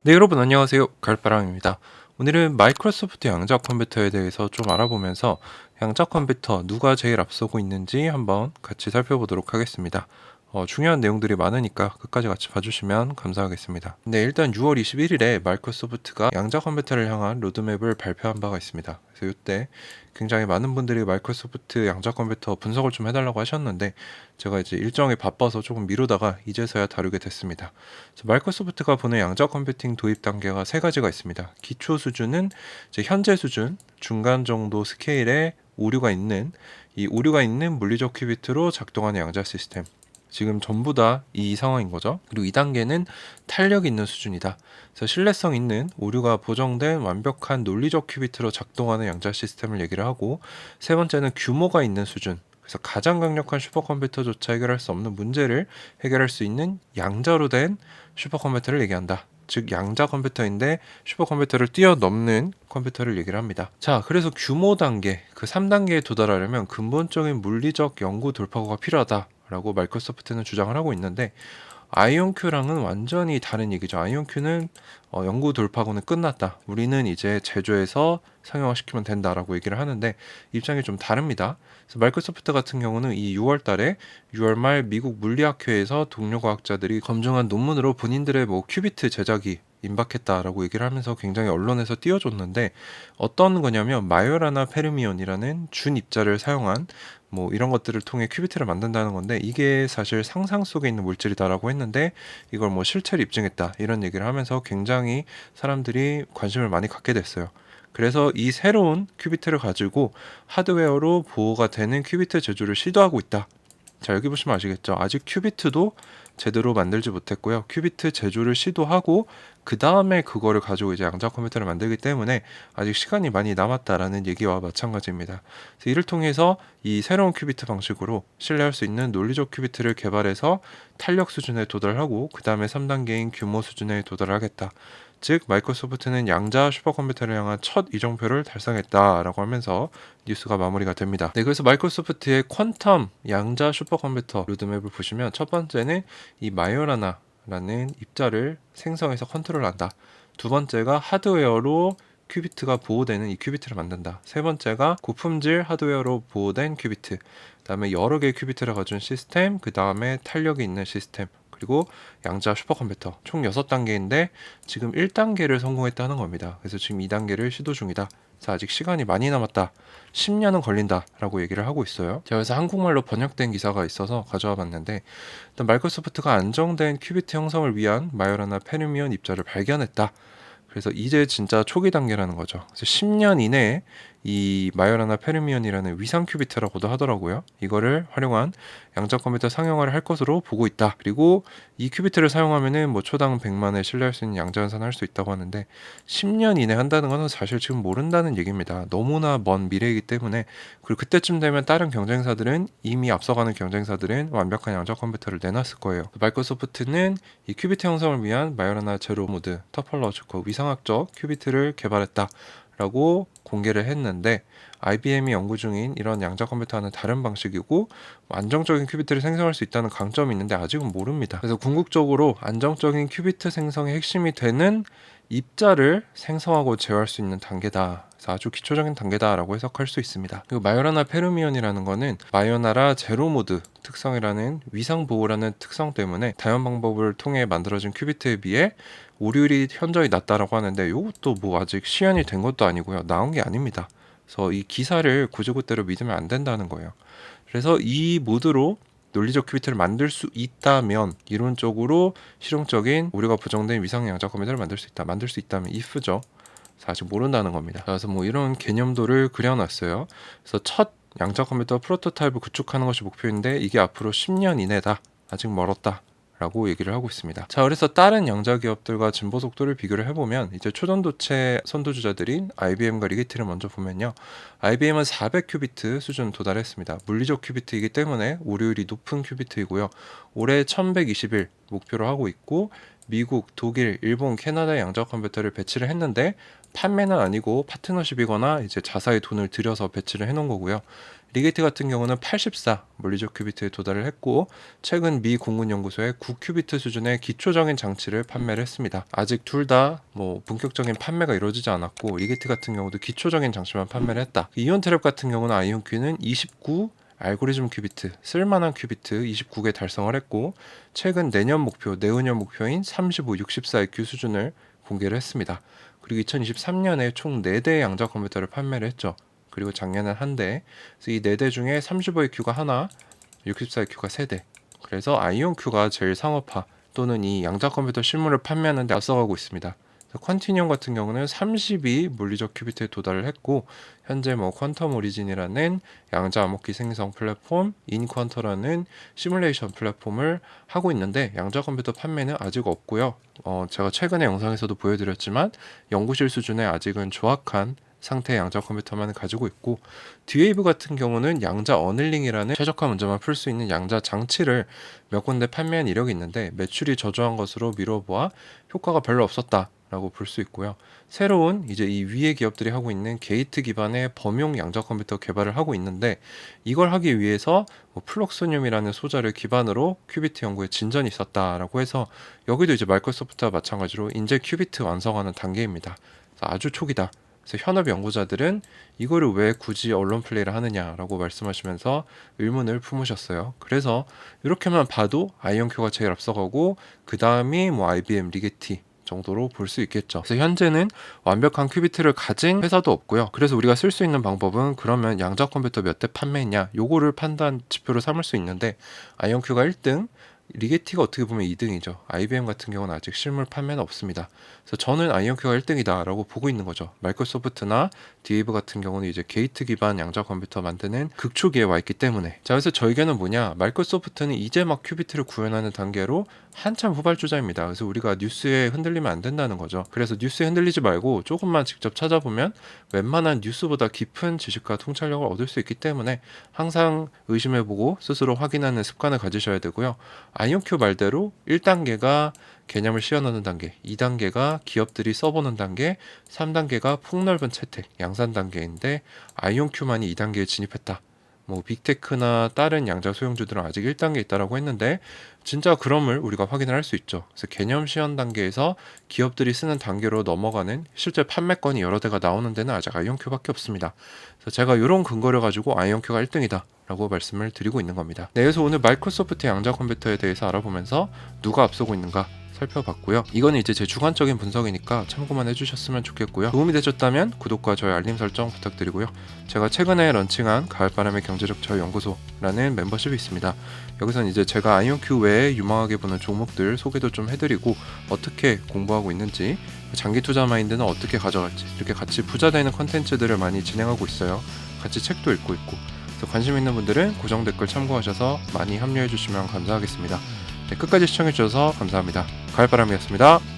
네, 여러분 안녕하세요. 갈바람입니다. 오늘은 마이크로소프트 양자 컴퓨터에 대해서 좀 알아보면서 양자 컴퓨터 누가 제일 앞서고 있는지 한번 같이 살펴보도록 하겠습니다. 중요한 내용들이 많으니까 끝까지 같이 봐주시면 감사하겠습니다. 네, 일단 6월 21일에 마이크로소프트가 양자 컴퓨터를 향한 로드맵을 발표한 바가 있습니다. 그래서 이때 굉장히 많은 분들이 마이크로소프트 양자 컴퓨터 분석을 좀 해달라고 하셨는데 제가 이제 일정이 바빠서 조금 미루다가 이제서야 다루게 됐습니다. 마이크로소프트가 보는 양자 컴퓨팅 도입 단계가 세 가지가 있습니다. 기초 수준은 이제 현재 수준, 중간 정도 스케일의 오류가 있는 물리적 큐비트로 작동하는 양자 시스템. 지금 전부 다 이 상황인 거죠. 그리고 2단계는 탄력 있는 수준이다. 그래서 신뢰성 있는 오류가 보정된 완벽한 논리적 큐비트로 작동하는 양자 시스템을 얘기를 하고, 세 번째는 규모가 있는 수준. 그래서 가장 강력한 슈퍼컴퓨터조차 해결할 수 없는 문제를 해결할 수 있는 양자로 된 슈퍼컴퓨터를 얘기한다. 즉 양자 컴퓨터인데 슈퍼컴퓨터를 뛰어넘는 컴퓨터를 얘기를 합니다. 자, 그래서 규모 단계, 그 3단계에 도달하려면 근본적인 물리적 연구 돌파구가 필요하다라고 마이크로소프트는 주장을 하고 있는데, 아이온큐랑은 완전히 다른 얘기죠. 아이온큐는 연구 돌파구는 끝났다. 우리는 이제 제조해서 상용화시키면 된다라고 얘기를 하는데 입장이 좀 다릅니다. 그래서 마이크로소프트 같은 경우는 이 6월 달에 6월 말 미국 물리학회에서 동료 과학자들이 검증한 논문으로 본인들의 뭐 큐비트 제작이 임박했다라고 얘기를 하면서 굉장히 언론에서 띄워줬는데, 어떤 거냐면 마요라나 페르미온이라는 준 입자를 사용한 뭐 이런 것들을 통해 큐비트를 만든다는 건데, 이게 사실 상상 속에 있는 물질이다라고 했는데 이걸 뭐 실체를 입증했다 이런 얘기를 하면서 굉장히 사람들이 관심을 많이 갖게 됐어요. 그래서 이 새로운 큐비트를 가지고 하드웨어로 보호가 되는 큐비트 제조를 시도하고 있다. 자, 여기 보시면 아시겠죠? 아직 큐비트도 제대로 만들지 못했고요. 큐비트 제조를 시도하고 그 다음에 그거를 가지고 이제 양자 컴퓨터를 만들기 때문에 아직 시간이 많이 남았다라는 얘기와 마찬가지입니다. 그래서 이를 통해서 이 새로운 큐비트 방식으로 신뢰할 수 있는 논리적 큐비트를 개발해서 탄력 수준에 도달하고 그 다음에 3단계인 규모 수준에 도달하겠다. 즉 마이크로소프트는 양자 슈퍼컴퓨터를 향한 첫 이정표를 달성했다라고 하면서 뉴스가 마무리가 됩니다. 네, 그래서 마이크로소프트의 퀀텀 양자 슈퍼컴퓨터 로드맵을 보시면 첫 번째는 이 마요라나라는 입자를 생성해서 컨트롤한다. 두 번째가 하드웨어로 큐비트가 보호되는 이 큐비트를 만든다. 세 번째가 고품질 하드웨어로 보호된 큐비트. 그다음에 여러 개의 큐비트를 가진 시스템, 그다음에 탄력이 있는 시스템. 그리고 양자 슈퍼컴퓨터 총 6단계인데 지금 1단계를 성공했다는 겁니다. 그래서 지금 2단계를 시도 중이다. 그래서 아직 시간이 많이 남았다. 10년은 걸린다라고 얘기를 하고 있어요. 제가 그래서 한국말로 번역된 기사가 있어서 가져와 봤는데, 일단 마이크로소프트가 안정된 큐비트 형성을 위한 마요라나 페르미온 입자를 발견했다. 그래서 이제 진짜 초기 단계라는 거죠. 그래서 10년 이내에 이 마요라나 페르미온이라는 위상 큐비트라고도 하더라고요. 이거를 활용한 양자 컴퓨터 상용화를 할 것으로 보고 있다. 그리고 이 큐비트를 사용하면은 뭐 초당 100만에 신뢰할 수 있는 양자 연산을 할 수 있다고 하는데 10년 이내 한다는 것은 사실 지금 모른다는 얘기입니다. 너무나 먼 미래이기 때문에. 그리고 그때쯤 되면 다른 경쟁사들은 이미 앞서가는 경쟁사들은 완벽한 양자 컴퓨터를 내놨을 거예요. 마이크로소프트는 이 큐비트 형성을 위한 마요라나 제로 모드 터펄러지코 위상학적 큐비트를 개발했다라고 공개를 했는데, IBM이 연구 중인 이런 양자 컴퓨터와는 다른 방식이고 안정적인 큐비트를 생성할 수 있다는 강점이 있는데 아직은 모릅니다. 그래서 궁극적으로 안정적인 큐비트 생성의 핵심이 되는 입자를 생성하고 제어할 수 있는 단계다. 그래서 아주 기초적인 단계다라고 해석할 수 있습니다. 그리고 마요라나 페르미온이라는 거는 마요나라 제로 모드 특성이라는 위상 보호라는 특성 때문에 다연 방법을 통해 만들어진 큐비트에 비해 오류율이 현저히 낮다라고 하는데, 이것도 뭐 아직 시연이 된 것도 아니고요. 나온 게 아닙니다. 그래서 이 기사를 구조그대로 믿으면 안 된다는 거예요. 그래서 이 모드로 논리적 큐비트를 만들 수 있다면, 이론적으로 실용적인 오류가 부정된 위상 양자 컴퓨터를 만들 수 있다. 만들 수 있다면 if죠. 아직 모른다는 겁니다. 그래서 뭐 이런 개념도를 그려놨어요. 그래서 첫 양자 컴퓨터 프로토타입을 구축하는 것이 목표인데 이게 앞으로 10년 이내다. 아직 멀었다. 라고 얘기를 하고 있습니다. 자, 그래서 다른 양자 기업들과 진보 속도를 비교를 해보면 이제 초전도체 선두주자들인 IBM과 리게티를 먼저 보면요. IBM은 400큐비트 수준 도달했습니다. 물리적 큐비트이기 때문에 오류율이 높은 큐비트이고요. 올해 1120일 목표로 하고 있고, 미국, 독일, 일본, 캐나다의 양자 컴퓨터를 배치를 했는데 판매는 아니고 파트너십이거나 이제 자사의 돈을 들여서 배치를 해놓은 거고요. 리게티 같은 경우는 84 물리적 큐비트에 도달을 했고 최근 미 공군연구소에 9큐비트 수준의 기초적인 장치를 판매를 했습니다. 아직 둘 다 뭐 본격적인 판매가 이루어지지 않았고 리게티 같은 경우도 기초적인 장치만 판매를 했다. 이온트랩 같은 경우는 아이온큐는 29 알고리즘 큐비트, 쓸만한 큐비트 29개 달성을 했고 최근 내년 목표인 35, 64EQ 수준을 공개를 했습니다. 그리고 2023년에 총 4대의 양자 컴퓨터를 판매를 했죠. 그리고 작년엔 한 대. 그래서 이 4대 중에 35EQ가 하나, 64EQ가 3대. 그래서 아이온큐가 제일 상업화 또는 이 양자 컴퓨터 실물을 판매하는 데 앞서가고 있습니다. 퀀티니엄 같은 경우는 32 물리적 큐비트에 도달을 했고 현재 뭐 퀀텀 오리진이라는 양자 암호키 생성 플랫폼, 인퀀터라는 시뮬레이션 플랫폼을 하고 있는데 양자 컴퓨터 판매는 아직 없고요. 제가 최근에 영상에서도 보여드렸지만 연구실 수준의 아직은 조악한 상태의 양자 컴퓨터만 가지고 있고 듀웨이브 같은 경우는 양자 어닐링이라는 최적화 문제만 풀 수 있는 양자 장치를 몇 군데 판매한 이력이 있는데 매출이 저조한 것으로 미뤄보아 효과가 별로 없었다 라고 볼 수 있고요. 새로운 이제 이 위에 기업들이 하고 있는 게이트 기반의 범용 양자 컴퓨터 개발을 하고 있는데 이걸 하기 위해서 뭐 플럭소늄이라는 소자를 기반으로 큐비트 연구에 진전이 있었다라고 해서 여기도 이제 마이크로소프트와 마찬가지로 인제 큐비트 완성하는 단계입니다. 아주 초기다. 그래서 현업 연구자들은 이거를 왜 굳이 언론 플레이를 하느냐라고 말씀하시면서 의문을 품으셨어요. 그래서 이렇게만 봐도 아이온큐가 제일 앞서가고 그 다음이 뭐 IBM, 리게티 정도로 볼 수 있겠죠. 그래서 현재는 완벽한 큐비트를 가진 회사도 없고요. 그래서 우리가 쓸 수 있는 방법은 그러면 양자 컴퓨터 몇 대 판매했냐 요거를 판단 지표로 삼을 수 있는데 아이온큐가 1등, 리게티가 어떻게 보면 2등이죠. IBM 같은 경우는 아직 실물 판매는 없습니다. 그래서 저는 아이온큐가 1등이다 라고 보고 있는 거죠. 마이크로소프트나 디웨이브 같은 경우는 이제 게이트 기반 양자 컴퓨터 만드는 극초기에 와 있기 때문에 자 그래서 저희 의견은 뭐냐, 마이크로소프트는 이제 막 큐비트를 구현하는 단계로 한참 후발주자입니다. 그래서 우리가 뉴스에 흔들리면 안 된다는 거죠. 그래서 뉴스에 흔들리지 말고 조금만 직접 찾아보면 웬만한 뉴스보다 깊은 지식과 통찰력을 얻을 수 있기 때문에 항상 의심해보고 스스로 확인하는 습관을 가지셔야 되고요. 아이온큐 말대로 1단계가 개념을 씌워넣는 단계, 2단계가 기업들이 써보는 단계, 3단계가 폭넓은 채택, 양산 단계인데 아이온큐만이 2단계에 진입했다. 뭐 빅테크나 다른 양자 소형주들은 아직 1단계에 있다라고 했는데 진짜 그럼을 우리가 확인을 할 수 있죠. 그래서 개념 시연 단계에서 기업들이 쓰는 단계로 넘어가는 실제 판매건이 여러 대가 나오는 데는 아직 아이온큐밖에 없습니다. 그래서 제가 이런 근거를 가지고 아이온큐가 1등이다 라고 말씀을 드리고 있는 겁니다. 네, 그래서 오늘 마이크로소프트 양자 컴퓨터에 대해서 알아보면서 누가 앞서고 있는가 살펴봤고요. 이거는 이제 제 주관적인 분석이니까 참고만 해주셨으면 좋겠고요. 도움이 되셨다면 구독과 저희 알림 설정 부탁드리고요. 제가 최근에 런칭한 가을바람의 경제적 자유 연구소라는 멤버십이 있습니다. 여기서는 이제 제가 아이온큐 외에 유망하게 보는 종목들 소개도 좀 해드리고 어떻게 공부하고 있는지, 장기 투자 마인드는 어떻게 가져갈지 이렇게 같이 부자되는 컨텐츠들을 많이 진행하고 있어요. 같이 책도 읽고 있고. 그래서 관심 있는 분들은 고정 댓글 참고하셔서 많이 합류해 주시면 감사하겠습니다. 네, 끝까지 시청해 주셔서 감사합니다. 가을바람이었습니다.